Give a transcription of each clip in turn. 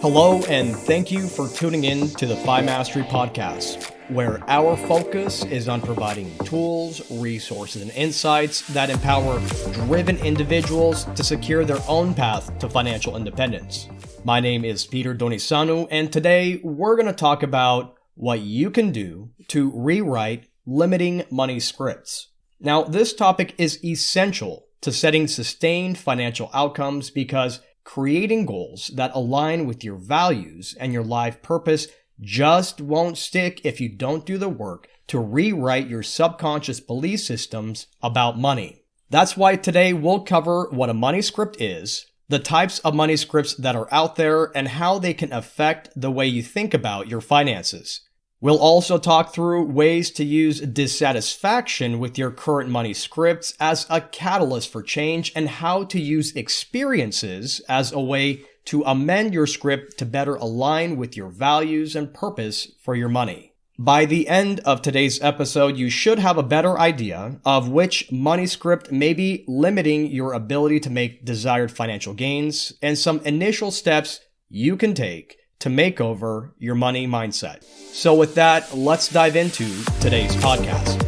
Hello, and thank you for tuning in to the Fi Mastery Podcast, where our focus is on providing tools, resources, and insights that empower driven individuals to secure their own path to financial independence. My name is Peter Donisanu, and today we're going to talk about what you can do to rewrite limiting money scripts. Now, this topic is essential to setting sustained financial outcomes because creating goals that align with your values and your life purpose just won't stick if you don't do the work to rewrite your subconscious belief systems about money. That's why today we'll cover what a money script is, the types of money scripts that are out there, and how they can affect the way you think about your finances. We'll also talk through ways to use dissatisfaction with your current money scripts as a catalyst for change and how to use experiences as a way to amend your script to better align with your values and purpose for your money. By the end of today's episode, you should have a better idea of which money script may be limiting your ability to make desired financial gains and some initial steps you can take to make over your money mindset. So with that, let's dive into today's podcast.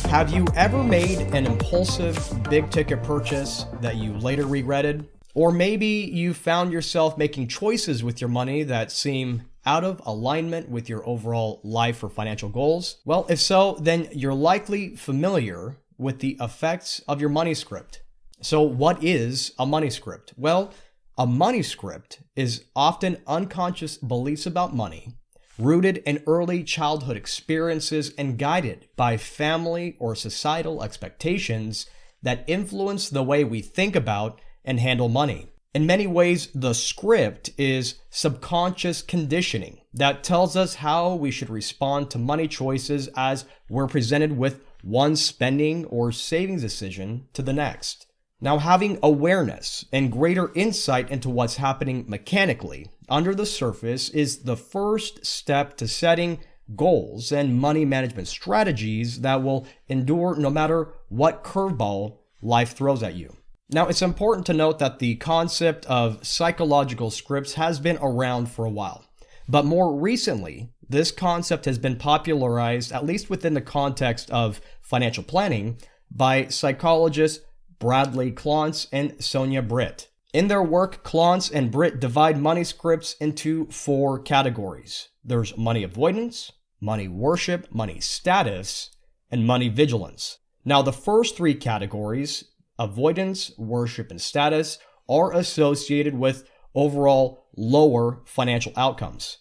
Have you ever made an impulsive big ticket purchase that you later regretted? Or maybe you found yourself making choices with your money that seem out of alignment with your overall life or financial goals? Well, if so, then you're likely familiar with the effects of your money script. So what is a money script? Well, a money script is often unconscious beliefs about money, rooted in early childhood experiences and guided by family or societal expectations that influence the way we think about and handle money. In many ways, the script is subconscious conditioning that tells us how we should respond to money choices as we're presented with one spending or savings decision to the next. Now, having awareness and greater insight into what's happening mechanically under the surface is the first step to setting goals and money management strategies that will endure no matter what curveball life throws at you. Now, it's important to note that the concept of psychological scripts has been around for a while, but more recently, this concept has been popularized, at least within the context of financial planning, by psychologists Bradley Klontz and Sonia Britt. In their work, Klontz and Britt divide money scripts into 4 categories. There's money avoidance, money worship, money status, and money vigilance. Now, the first 3 categories, avoidance, worship, and status, are associated with overall lower financial outcomes.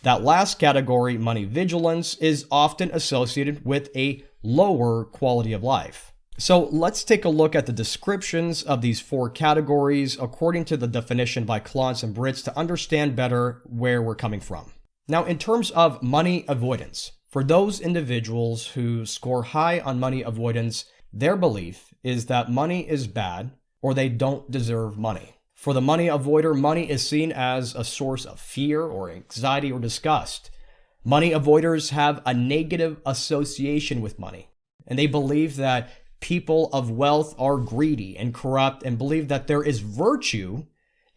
That last category, money vigilance, is often associated with a lower quality of life. So let's take a look at the descriptions of these 4 categories according to the definition by Klontz and Britt to understand better where we're coming from. Now, in terms of money avoidance, for those individuals who score high on money avoidance, their belief is that money is bad or they don't deserve money. For the money avoider, money is seen as a source of fear or anxiety or disgust. Money avoiders have a negative association with money, and they believe that people of wealth are greedy and corrupt and believe that there is virtue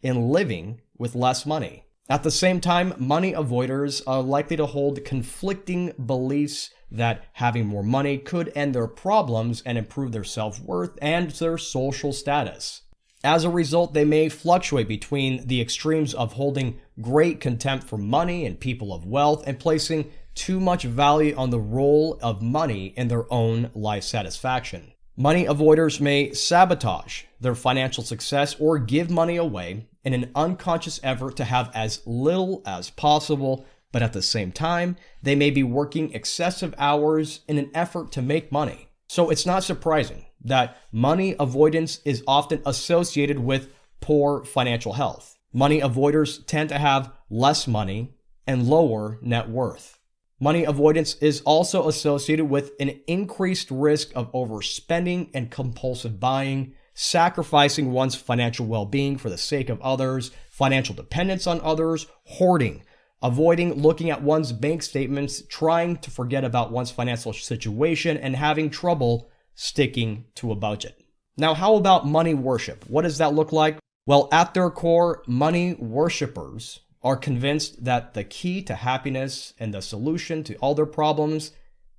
in living with less money. At the same time, money avoiders are likely to hold conflicting beliefs that having more money could end their problems and improve their self-worth and their social status. As a result, they may fluctuate between the extremes of holding great contempt for money and people of wealth and placing too much value on the role of money in their own life satisfaction. Money avoiders may sabotage their financial success or give money away in an unconscious effort to have as little as possible, but at the same time, they may be working excessive hours in an effort to make money. So it's not surprising that money avoidance is often associated with poor financial health. Money avoiders tend to have less money and lower net worth. Money avoidance is also associated with an increased risk of overspending and compulsive buying, sacrificing one's financial well-being for the sake of others, financial dependence on others, hoarding, avoiding looking at one's bank statements, trying to forget about one's financial situation, and having trouble sticking to a budget. Now, how about money worship? What does that look like? Well, at their core, money worshipers are convinced that the key to happiness and the solution to all their problems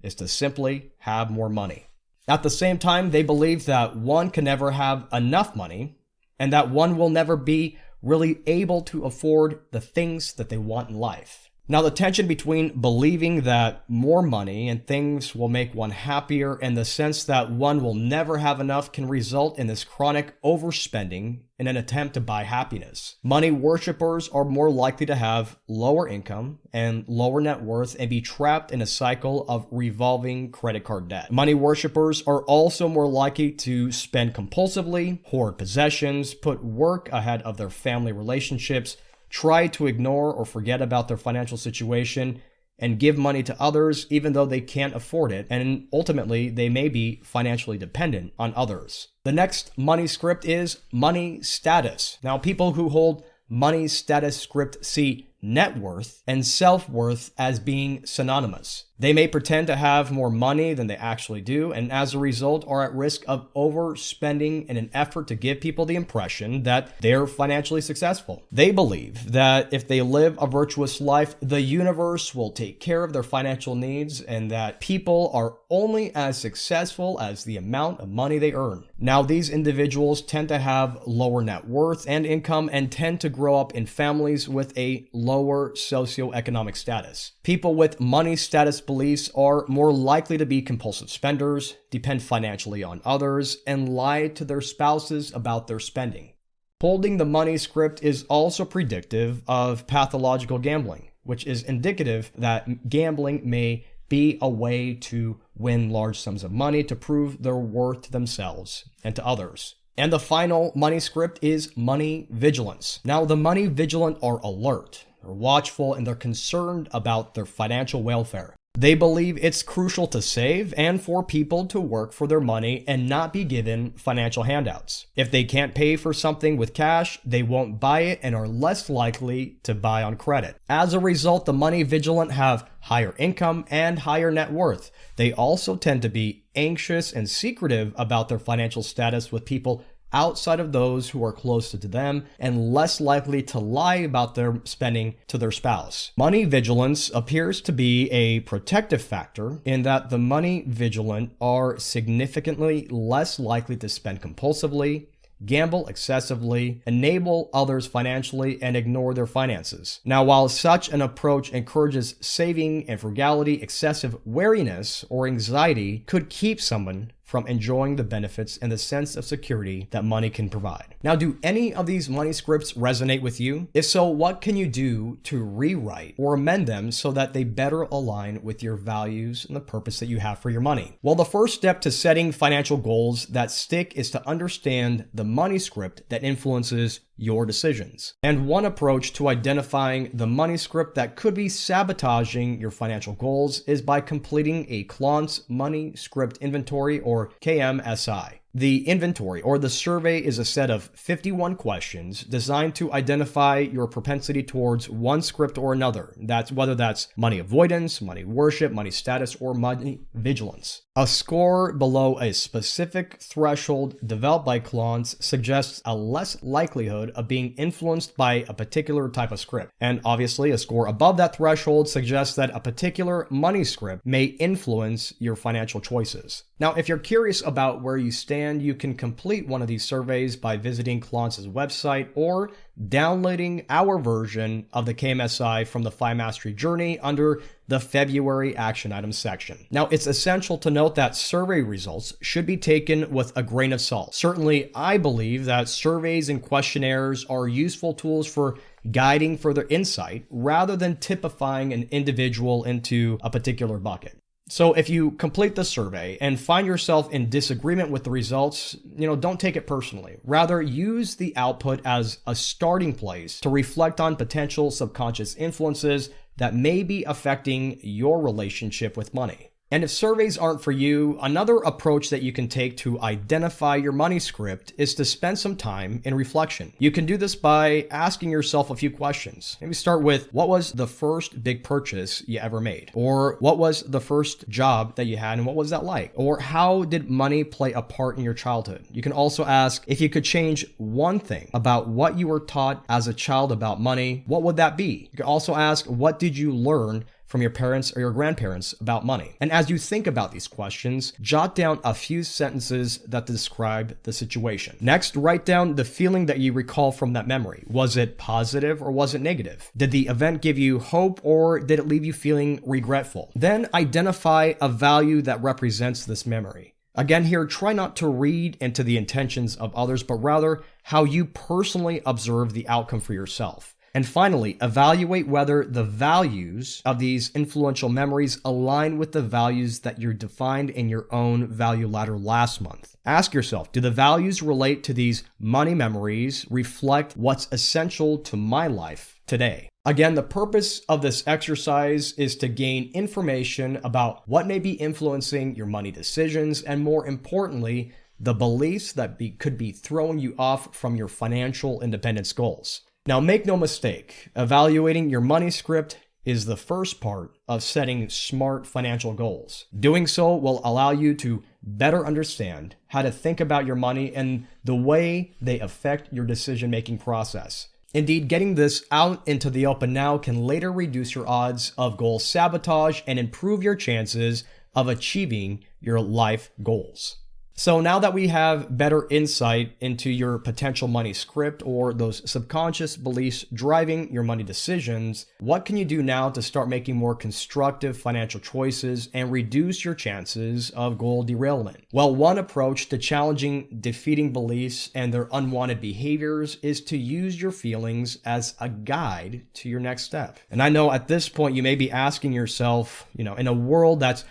is to simply have more money. At the same time, they believe that one can never have enough money and that one will never be really able to afford the things that they want in life. Now, the tension between believing that more money and things will make one happier and the sense that one will never have enough can result in this chronic overspending in an attempt to buy happiness. Money worshipers are more likely to have lower income and lower net worth and be trapped in a cycle of revolving credit card debt. Money worshipers are also more likely to spend compulsively, hoard possessions, put work ahead of their family relationships, try to ignore or forget about their financial situation, and give money to others even though they can't afford it, and ultimately they may be financially dependent on others. The next money script is money status. Now, people who hold money status script see net worth and self-worth as being synonymous. They may pretend to have more money than they actually do, and as a result are at risk of overspending in an effort to give people the impression that they're financially successful. They believe that if they live a virtuous life, the universe will take care of their financial needs and that people are only as successful as the amount of money they earn. Now, these individuals tend to have lower net worth and income and tend to grow up in families with a lower socioeconomic status. People with money status beliefs are more likely to be compulsive spenders, depend financially on others, and lie to their spouses about their spending. Holding the money script is also predictive of pathological gambling, which is indicative that gambling may be a way to win large sums of money to prove their worth to themselves and to others. And the final money script is money vigilance. Now, the money vigilant are alert, they're watchful, and they're concerned about their financial welfare. They believe it's crucial to save and for people to work for their money and not be given financial handouts. If they can't pay for something with cash, they won't buy it and are less likely to buy on credit. As a result, the money vigilant have higher income and higher net worth. They also tend to be anxious and secretive about their financial status with people outside of those who are closer to them and less likely to lie about their spending to their spouse. Money vigilance appears to be a protective factor in that the money vigilant are significantly less likely to spend compulsively, gamble excessively, enable others financially, and ignore their finances. Now, while such an approach encourages saving and frugality, excessive wariness or anxiety could keep someone from enjoying the benefits and the sense of security that money can provide. Now, do any of these money scripts resonate with you? If so, what can you do to rewrite or amend them so that they better align with your values and the purpose that you have for your money? Well, the first step to setting financial goals that stick is to understand the money script that influences your decisions. And one approach to identifying the money script that could be sabotaging your financial goals is by completing a Klontz Money Script Inventory, or KMSI. The inventory, or the survey, is a set of 51 questions designed to identify your propensity towards one script or another. Whether that's money avoidance, money worship, money status, or money vigilance. A score below a specific threshold developed by Klontz suggests a less likelihood of being influenced by a particular type of script. And obviously, a score above that threshold suggests that a particular money script may influence your financial choices. Now, if you're curious about where you stand, you can complete one of these surveys by visiting Klontz's website or downloading our version of the KMSI from the FI Mastery Journey under the February action items section. Now, it's essential to note that survey results should be taken with a grain of salt. Certainly, I believe that surveys and questionnaires are useful tools for guiding further insight rather than typifying an individual into a particular bucket. So if you complete the survey and find yourself in disagreement with the results, don't take it personally. Rather, use the output as a starting place to reflect on potential subconscious influences that may be affecting your relationship with money. And if surveys aren't for you, another approach that you can take to identify your money script is to spend some time in reflection. You can do this by asking yourself a few questions. Maybe start with, what was the first big purchase you ever made? Or what was the first job that you had and what was that like? Or how did money play a part in your childhood? You can also ask, if you could change one thing about what you were taught as a child about money, what would that be? You can also ask, what did you learn from your parents or your grandparents about money? And as you think about these questions, jot down a few sentences that describe the situation. Next, write down the feeling that you recall from that memory. Was it positive or was it negative? Did the event give you hope or did it leave you feeling regretful? Then identify a value that represents this memory. Again here, try not to read into the intentions of others, but rather how you personally observe the outcome for yourself. And finally, evaluate whether the values of these influential memories align with the values that you defined in your own value ladder last month. Ask yourself, do the values relate to these money memories reflect what's essential to my life today? Again, the purpose of this exercise is to gain information about what may be influencing your money decisions, and more importantly, the beliefs that could be throwing you off from your financial independence goals. Now, make no mistake, evaluating your money script is the first part of setting smart financial goals. Doing so will allow you to better understand how to think about your money and the way they affect your decision-making process. Indeed, getting this out into the open now can later reduce your odds of goal sabotage and improve your chances of achieving your life goals. So now that we have better insight into your potential money script or those subconscious beliefs driving your money decisions, what can you do now to start making more constructive financial choices and reduce your chances of goal derailment? Well, one approach to challenging defeating beliefs and their unwanted behaviors is to use your feelings as a guide to your next step. And I know at this point you may be asking yourself, in a world that's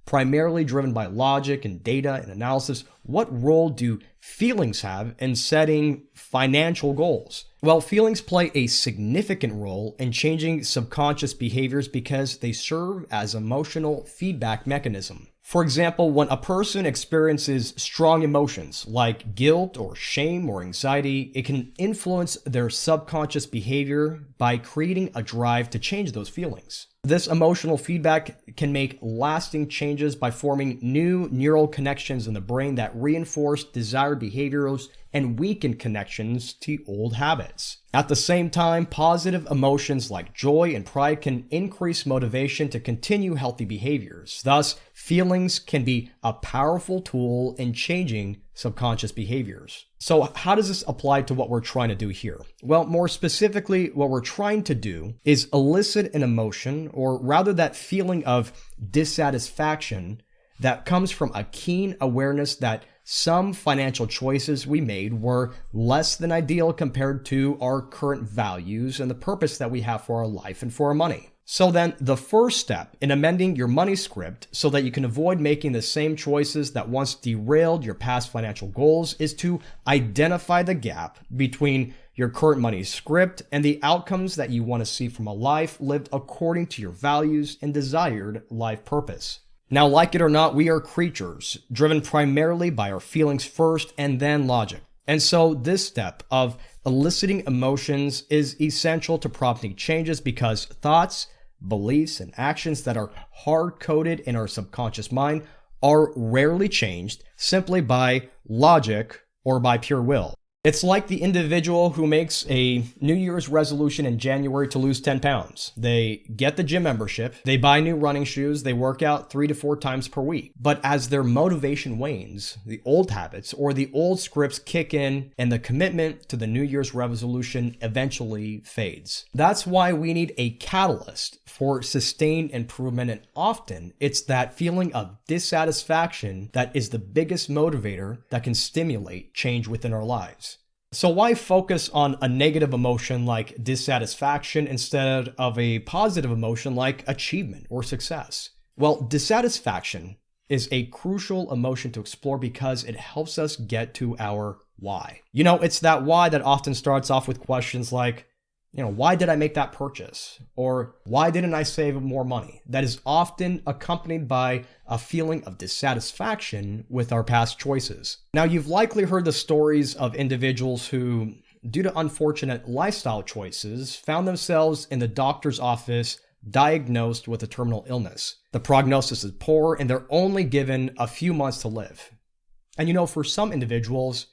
primarily driven by logic and data and analysis, what role do feelings have in setting financial goals? Well, feelings play a significant role in changing subconscious behaviors because they serve as emotional feedback mechanism. For example, when a person experiences strong emotions like guilt or shame or anxiety, it can influence their subconscious behavior by creating a drive to change those feelings. This emotional feedback can make lasting changes by forming new neural connections in the brain that reinforce desired behaviors and weaken connections to old habits. At the same time, positive emotions like joy and pride can increase motivation to continue healthy behaviors. Thus, feelings can be a powerful tool in changing subconscious behaviors. So how does this apply to what we're trying to do here? Well, more specifically, what we're trying to do is elicit an emotion, or rather that feeling of dissatisfaction that comes from a keen awareness that some financial choices we made were less than ideal compared to our current values and the purpose that we have for our life and for our money. So then the first step in amending your money script so that you can avoid making the same choices that once derailed your past financial goals is to identify the gap between your current money script and the outcomes that you want to see from a life lived according to your values and desired life purpose. Now, like it or not, we are creatures driven primarily by our feelings first and then logic. And so this step of eliciting emotions is essential to prompting changes because thoughts, beliefs, and actions that are hard-coded in our subconscious mind are rarely changed simply by logic or by pure will. It's like the individual who makes a New Year's resolution in January to lose 10 pounds. They get the gym membership, they buy new running shoes, they work out 3 to 4 times per week. But as their motivation wanes, the old habits or the old scripts kick in and the commitment to the New Year's resolution eventually fades. That's why we need a catalyst for sustained improvement, and often it's that feeling of dissatisfaction that is the biggest motivator that can stimulate change within our lives. So why focus on a negative emotion like dissatisfaction instead of a positive emotion like achievement or success? Well, dissatisfaction is a crucial emotion to explore because it helps us get to our why. It's that why that often starts off with questions like, Why did I make that purchase? Or why didn't I save more money? That is often accompanied by a feeling of dissatisfaction with our past choices. Now, you've likely heard the stories of individuals who, due to unfortunate lifestyle choices, found themselves in the doctor's office diagnosed with a terminal illness. The prognosis is poor and they're only given a few months to live. And for some individuals,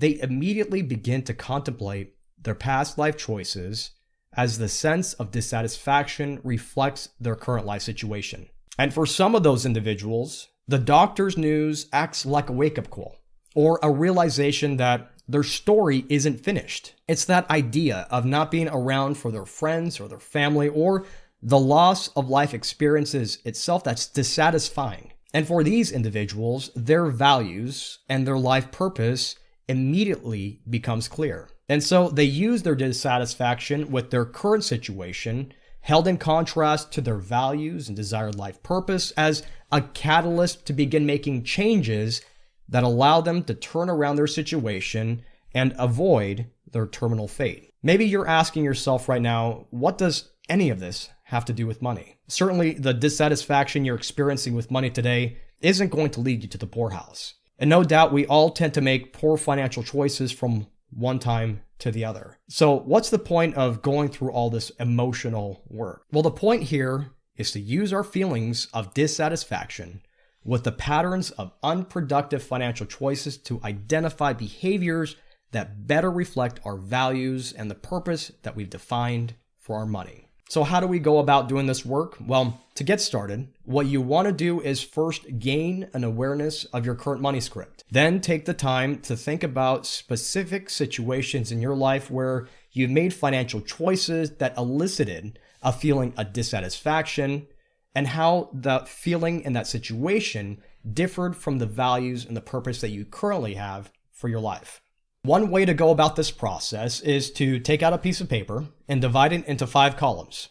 they immediately begin to contemplate their past life choices as the sense of dissatisfaction reflects their current life situation. And for some of those individuals, the doctor's news acts like a wake-up call or a realization that their story isn't finished. It's that idea of not being around for their friends or their family, or the loss of life experiences itself that's dissatisfying. And for these individuals, their values and their life purpose immediately becomes clear. And so they use their dissatisfaction with their current situation, held in contrast to their values and desired life purpose, as a catalyst to begin making changes that allow them to turn around their situation and avoid their terminal fate. Maybe you're asking yourself right now, what does any of this have to do with money? Certainly, the dissatisfaction you're experiencing with money today isn't going to lead you to the poorhouse. And no doubt we all tend to make poor financial choices from one time to the other. So what's the point of going through all this emotional work? Well, the point here is to use our feelings of dissatisfaction with the patterns of unproductive financial choices to identify behaviors that better reflect our values and the purpose that we've defined for our money. So how do we go about doing this work? Well, to get started, what you want to do is first gain an awareness of your current money script. Then take the time to think about specific situations in your life where you've made financial choices that elicited a feeling of dissatisfaction, and how the feeling in that situation differed from the values and the purpose that you currently have for your life. One way to go about this process is to take out a piece of paper and divide it into 5 columns.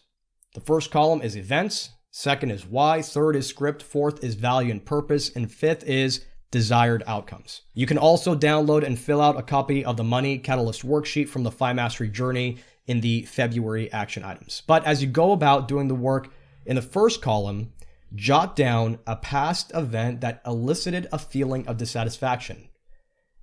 The first column is events, second is why, third is script, fourth is value and purpose, and fifth is desired outcomes. You can also download and fill out a copy of the Money Catalyst worksheet from the 5 Mastery Journey in the February action items. But as you go about doing the work, in the first column, jot down a past event that elicited a feeling of dissatisfaction.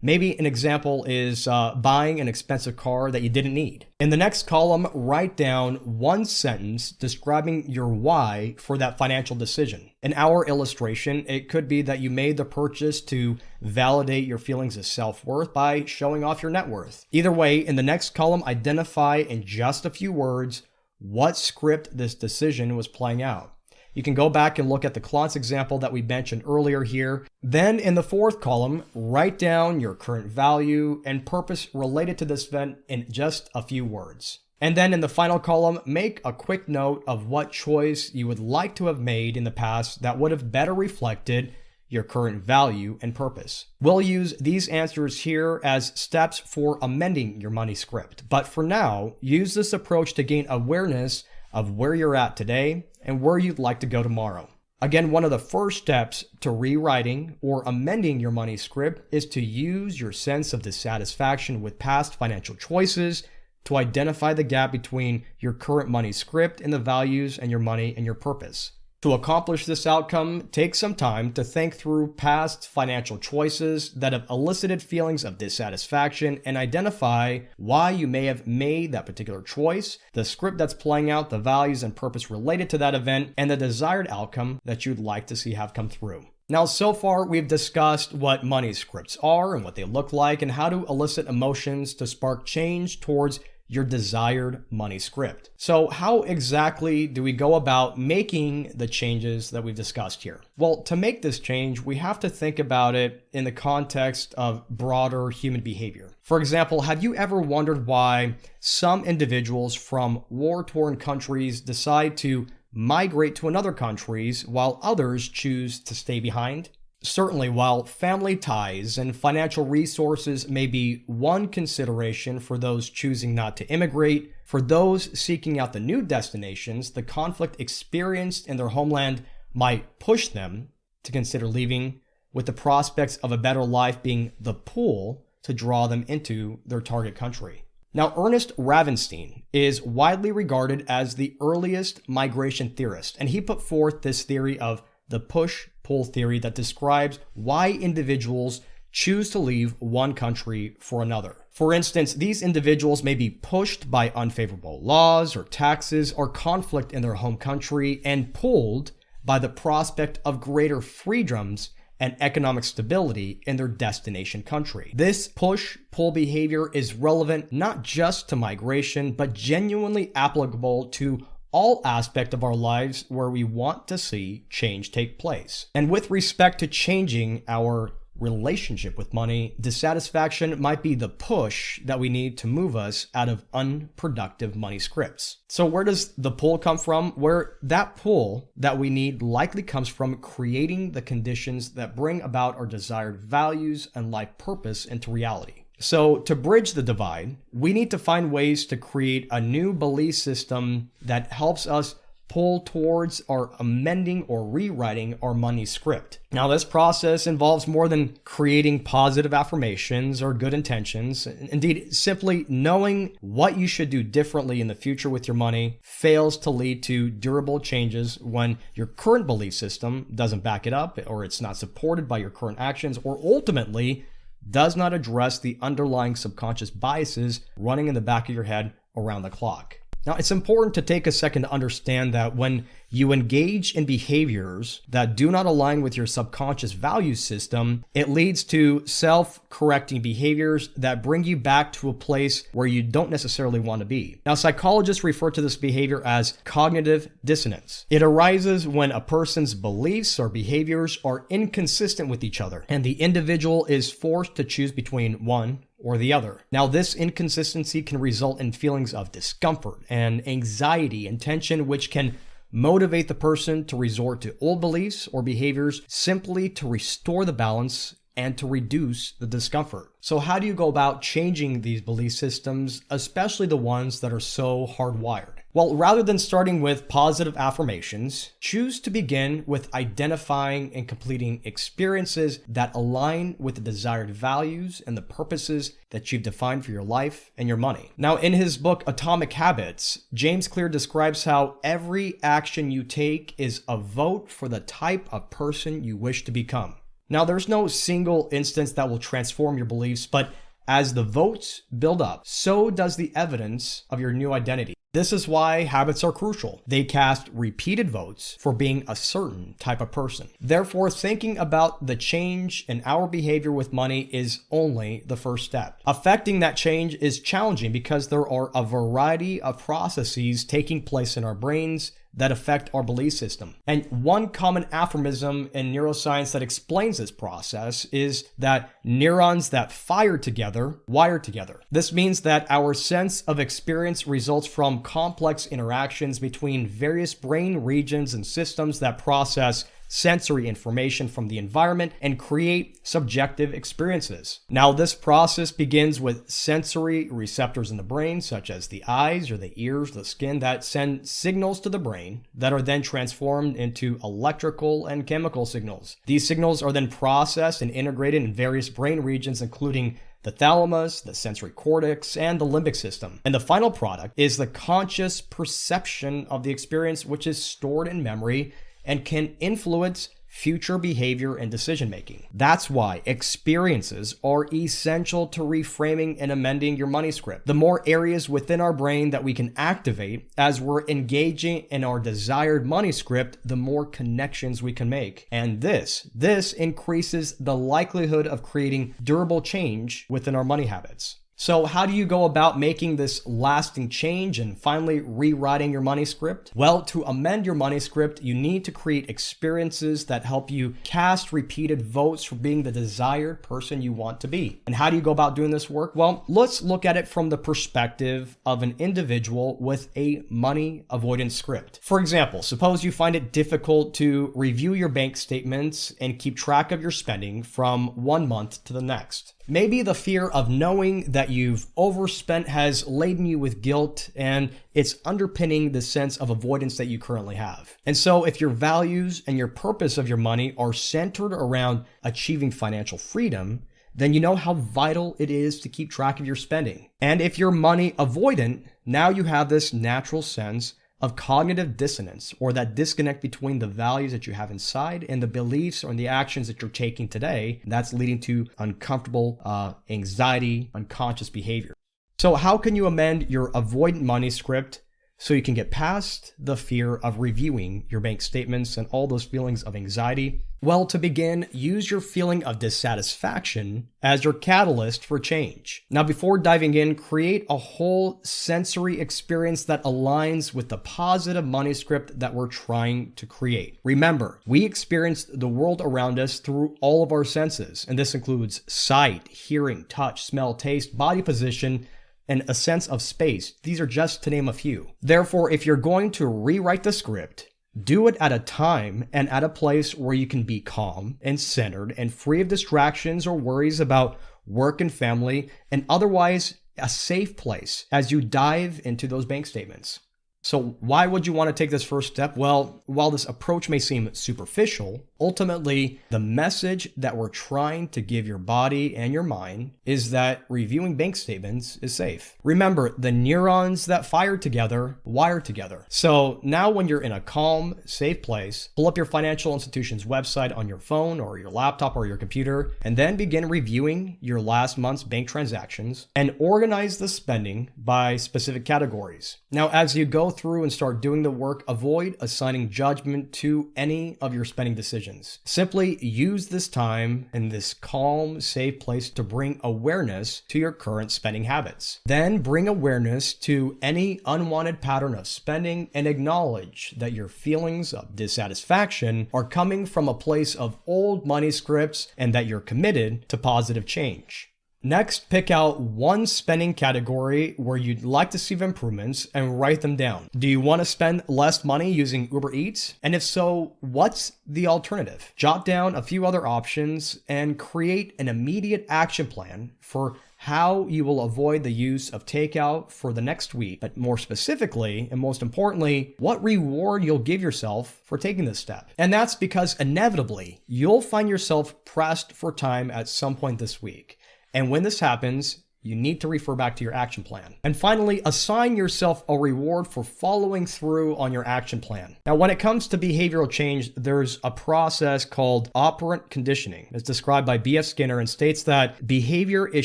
Maybe an example is buying an expensive car that you didn't need. In the next column, write down one sentence describing your why for that financial decision. In our illustration, it could be that you made the purchase to validate your feelings of self-worth by showing off your net worth. Either way, in the next column, identify in just a few words what script this decision was playing out. You can go back and look at the Klantz example that we mentioned earlier here. Then in the fourth column, write down your current value and purpose related to this event in just a few words. And then in the final column, make a quick note of what choice you would like to have made in the past that would have better reflected your current value and purpose. We'll use these answers here as steps for amending your money script. But for now, use this approach to gain awareness of where you're at today and where you'd like to go tomorrow. Again, one of the first steps to rewriting or amending your money script is to use your sense of dissatisfaction with past financial choices to identify the gap between your current money script and the values and your money and your purpose. To accomplish this outcome, take some time to think through past financial choices that have elicited feelings of dissatisfaction and identify why you may have made that particular choice, the script that's playing out, the values and purpose related to that event, and the desired outcome that you'd like to see have come through. Now, so far, we've discussed what money scripts are and what they look like and how to elicit emotions to spark change towards your desired money script. So how exactly do we go about making the changes that we've discussed here? Well, to make this change, we have to think about it in the context of broader human behavior. For example, have you ever wondered why some individuals from war-torn countries decide to migrate to another countries while others choose to stay behind? Certainly, while family ties and financial resources may be one consideration for those choosing not to immigrate, for those seeking out the new destinations, the conflict experienced in their homeland might push them to consider leaving, with the prospects of a better life being the pull to draw them into their target country. Now, Ernest Ravenstein is widely regarded as the earliest migration theorist, and he put forth this theory of the push-pull theory that describes why individuals choose to leave one country for another. For instance, these individuals may be pushed by unfavorable laws or taxes or conflict in their home country and pulled by the prospect of greater freedoms and economic stability in their destination country. This push-pull behavior is relevant not just to migration, but genuinely applicable to all aspects of our lives where we want to see change take place. And with respect to changing our relationship with money, dissatisfaction might be the push that we need to move us out of unproductive money scripts. So where does the pull come from? Where that pull that we need likely comes from creating the conditions that bring about our desired values and life purpose into reality. So to bridge the divide, we need to find ways to create a new belief system that helps us pull towards or amending or rewriting our money script. Now, this process involves more than creating positive affirmations or good intentions. Indeed, simply knowing what you should do differently in the future with your money fails to lead to durable changes when your current belief system doesn't back it up, or it's not supported by your current actions, or ultimately does not address the underlying subconscious biases running in the back of your head around the clock. Now, it's important to take a second to understand that when you engage in behaviors that do not align with your subconscious value system, it leads to self-correcting behaviors that bring you back to a place where you don't necessarily want to be. Now, psychologists refer to this behavior as cognitive dissonance. It arises when a person's beliefs or behaviors are inconsistent with each other, and the individual is forced to choose between one or the other. Now, this inconsistency can result in feelings of discomfort and anxiety and tension, which can motivate the person to resort to old beliefs or behaviors simply to restore the balance and to reduce the discomfort. So how do you go about changing these belief systems, especially the ones that are so hardwired? Well, rather than starting with positive affirmations, choose to begin with identifying and completing experiences that align with the desired values and the purposes that you've defined for your life and your money. Now, in his book, Atomic Habits, James Clear describes how every action you take is a vote for the type of person you wish to become. Now, there's no single instance that will transform your beliefs, but as the votes build up, so does the evidence of your new identity. This is why habits are crucial. They cast repeated votes for being a certain type of person. Therefore, thinking about the change in our behavior with money is only the first step. Affecting that change is challenging because there are a variety of processes taking place in our brains that affect our belief system. And one common aphorism in neuroscience that explains this process is that neurons that fire together wire together. This means that our sense of experience results from complex interactions between various brain regions and systems that process sensory information from the environment and create subjective experiences. Now, this process begins with sensory receptors in the brain, such as the eyes or the ears, the skin, that send signals to the brain that are then transformed into electrical and chemical signals. These signals are then processed and integrated in various brain regions, including the thalamus, the sensory cortex, and the limbic system. And the final product is the conscious perception of the experience, which is stored in memory and can influence future behavior and decision making. That's why experiences are essential to reframing and amending your money script. The more areas within our brain that we can activate as we're engaging in our desired money script, the more connections we can make. And this increases the likelihood of creating durable change within our money habits. So how do you go about making this lasting change and finally rewriting your money script? Well, to amend your money script, you need to create experiences that help you cast repeated votes for being the desired person you want to be. And how do you go about doing this work? Well, let's look at it from the perspective of an individual with a money avoidance script. For example, suppose you find it difficult to review your bank statements and keep track of your spending from one month to the next. Maybe the fear of knowing that you've overspent has laden you with guilt, and it's underpinning the sense of avoidance that you currently have. And so if your values and your purpose of your money are centered around achieving financial freedom, then you know how vital it is to keep track of your spending. And if you're money avoidant, now you have this natural sense of cognitive dissonance, or that disconnect between the values that you have inside and the beliefs or the actions that you're taking today. That's leading to uncomfortable anxiety, unconscious behavior. So how can you amend your avoidant money script so you can get past the fear of reviewing your bank statements and all those feelings of anxiety? Well, to begin, use your feeling of dissatisfaction as your catalyst for change. Now, before diving in, create a whole sensory experience that aligns with the positive money script that we're trying to create. Remember, we experience the world around us through all of our senses, and this includes sight, hearing, touch, smell, taste, body position, and a sense of space. These are just to name a few. Therefore, if you're going to rewrite the script, do it at a time and at a place where you can be calm and centered and free of distractions or worries about work and family, and otherwise a safe place as you dive into those bank statements. So why would you want to take this first step? Well, while this approach may seem superficial, ultimately the message that we're trying to give your body and your mind is that reviewing bank statements is safe. Remember, the neurons that fire together wire together. So now when you're in a calm, safe place, pull up your financial institution's website on your phone or your laptop or your computer, and then begin reviewing your last month's bank transactions and organize the spending by specific categories. Now, as you go through and start doing the work, avoid assigning judgment to any of your spending decisions. Simply use this time in this calm, safe place to bring awareness to your current spending habits. Then bring awareness to any unwanted pattern of spending and acknowledge that your feelings of dissatisfaction are coming from a place of old money scripts and that you're committed to positive change. Next, pick out one spending category where you'd like to see improvements and write them down. Do you want to spend less money using Uber Eats? And if so, what's the alternative? Jot down a few other options and create an immediate action plan for how you will avoid the use of takeout for the next week, but more specifically, and most importantly, what reward you'll give yourself for taking this step. And that's because inevitably, you'll find yourself pressed for time at some point this week. And when this happens, you need to refer back to your action plan. And finally, assign yourself a reward for following through on your action plan. Now, when it comes to behavioral change, there's a process called operant conditioning. It's described by B.F. Skinner and states that behavior is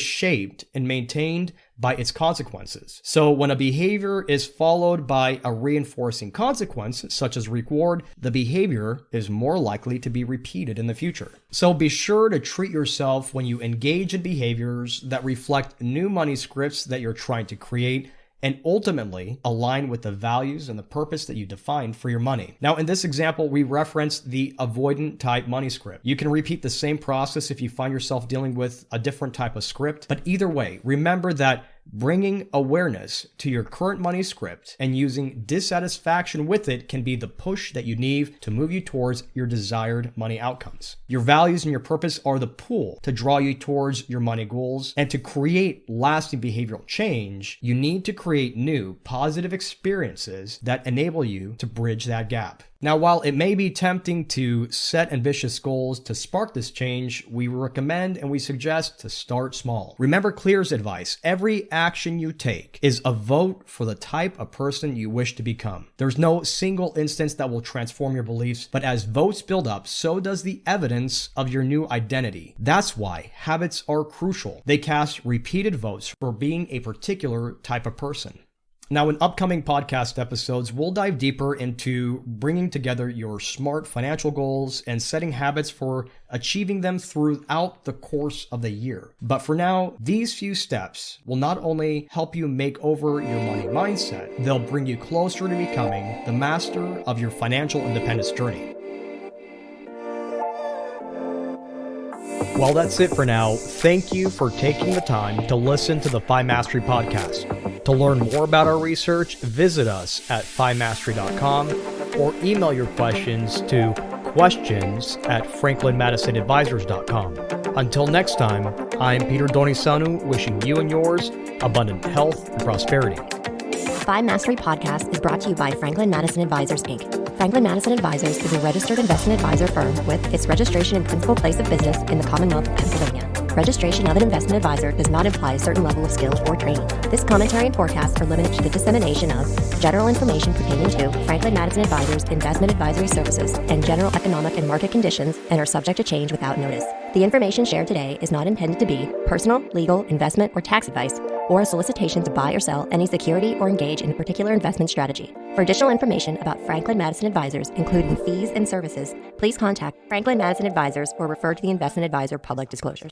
shaped and maintained by its consequences. So when a behavior is followed by a reinforcing consequence, such as reward, the behavior is more likely to be repeated in the future. So be sure to treat yourself when you engage in behaviors that reflect new money scripts that you're trying to create and ultimately align with the values and the purpose that you defined for your money. Now, in this example, we reference the avoidant type money script. You can repeat the same process if you find yourself dealing with a different type of script, but either way, remember that bringing awareness to your current money script and using dissatisfaction with it can be the push that you need to move you towards your desired money outcomes. Your values and your purpose are the pull to draw you towards your money goals, and to create lasting behavioral change, you need to create new positive experiences that enable you to bridge that gap. Now, while it may be tempting to set ambitious goals to spark this change, we recommend and we suggest to start small. Remember Clear's advice: every action you take is a vote for the type of person you wish to become. There's no single instance that will transform your beliefs, but as votes build up, so does the evidence of your new identity. That's why habits are crucial. They cast repeated votes for being a particular type of person. Now, in upcoming podcast episodes, we'll dive deeper into bringing together your SMART financial goals and setting habits for achieving them throughout the course of the year. But for now, these few steps will not only help you make over your money mindset, they'll bring you closer to becoming the master of your financial independence journey. Well, that's it for now. Thank you for taking the time to listen to the FiMastery podcast. To learn more about our research, visit us at FiMastery.com or email your questions to questions@franklinmadisonadvisors.com. Until next time, I'm Peter Donisanu, wishing you and yours abundant health and prosperity. FiMastery podcast is brought to you by Franklin Madison Advisors, Inc. Franklin Madison Advisors is a registered investment advisor firm with its registration and principal place of business in the Commonwealth of Pennsylvania. Registration of an investment advisor does not imply a certain level of skill or training. This commentary and forecast are limited to the dissemination of general information pertaining to Franklin Madison Advisors investment advisory services and general economic and market conditions and are subject to change without notice. The information shared today is not intended to be personal, legal, investment, or tax advice, or a solicitation to buy or sell any security or engage in a particular investment strategy. For additional information about Franklin Madison Advisors, including fees and services, please contact Franklin Madison Advisors or refer to the investment advisor public disclosures.